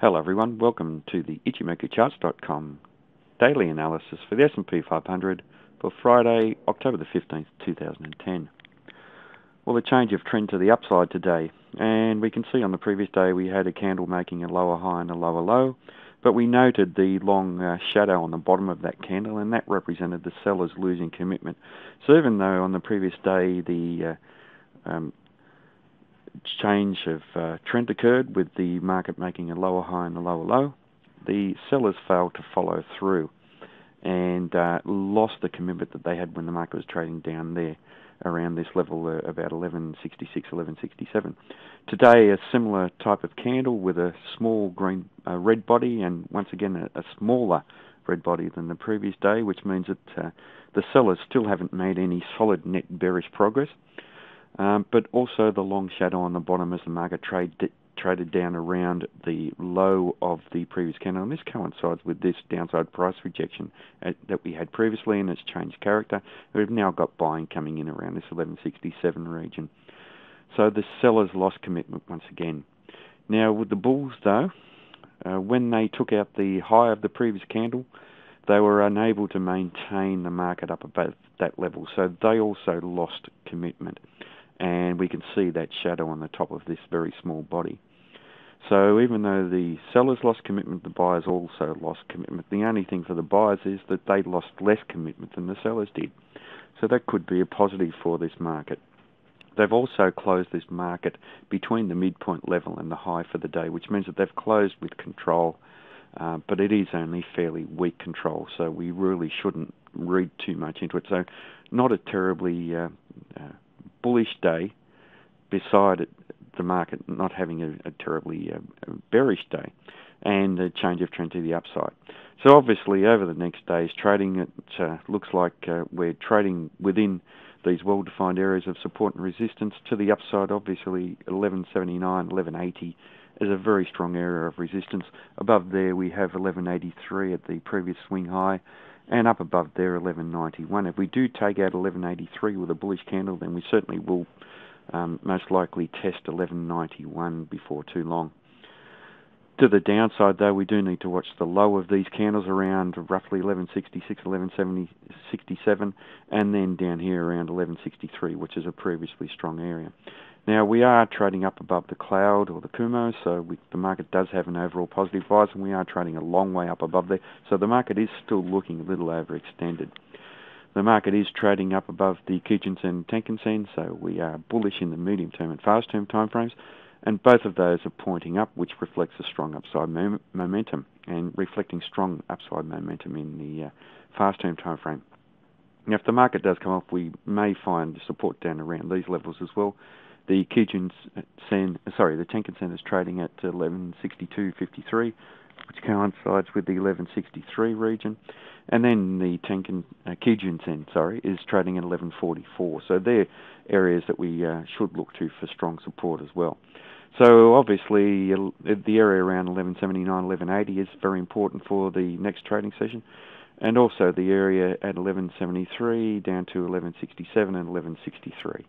Hello everyone, welcome to the Ichimoku daily analysis for the SP 500 for Friday, October the 15th, 2010. Well, a change of trend to the upside today, and we can see on the previous day we had a candle making a lower high and a lower low, but we noted the long shadow on the bottom of that candle, and that represented the sellers losing commitment. So even though on the previous day the change of trend occurred with the market making a lower high and a lower low, the sellers failed to follow through and lost the commitment that they had when the market was trading down there around this level, about 1166, 1167. Today, a similar type of candle with a small green red body, and once again a smaller red body than the previous day, which means that the sellers still haven't made any solid net bearish progress. But also the long shadow on the bottom as the market traded down around the low of the previous candle, and this coincides with this downside price rejection that we had previously, and it's changed character. We've now got buying coming in around this 1167 region. So the sellers lost commitment once again. Now with the bulls though, when they took out the high of the previous candle, they were unable to maintain the market up above that level, so they also lost commitment. And we can see that shadow on the top of this very small body. So even though the sellers lost commitment, the buyers also lost commitment. The only thing for the buyers is that they lost less commitment than the sellers did. So that could be a positive for this market. They've also closed this market between the midpoint level and the high for the day, which means that they've closed with control, but it is only fairly weak control, so we really shouldn't read too much into it. So not a terribly bullish day, beside the market not having a terribly bearish day, and a change of trend to the upside. So obviously over the next days trading, it looks like we're trading within these well-defined areas of support and resistance. To the upside, obviously 1179, 1180 is a very strong area of resistance. Above there we have 1183 at the previous swing high, and up above there 1191. If we do take out 1183 with a bullish candle, then we certainly will most likely test 1191 before too long. To the downside though, we do need to watch the low of these candles around roughly 1166, 1167, and then down here around 1163, which is a previously strong area. Now we are trading up above the cloud or the Kumo, so the market does have an overall positive bias, and we are trading a long way up above there, so the market is still looking a little overextended. The market is trading up above the Kijun-sen and Tenkan-sen, so we are bullish in the medium-term and fast-term timeframes, and both of those are pointing up, which reflects a strong upside momentum, and reflecting strong upside momentum in the fast-term timeframe. Now if the market does come up, we may find support down around these levels as well. The Kijun-sen, the Tenkan-sen is trading at 1162.53, which coincides with the 1163 region, and then the Kijun-sen, is trading at 1144. So they're areas that we should look to for strong support as well. So obviously the area around 1179, 1180 is very important for the next trading session, and also the area at 1173 down to 1167 and 1163.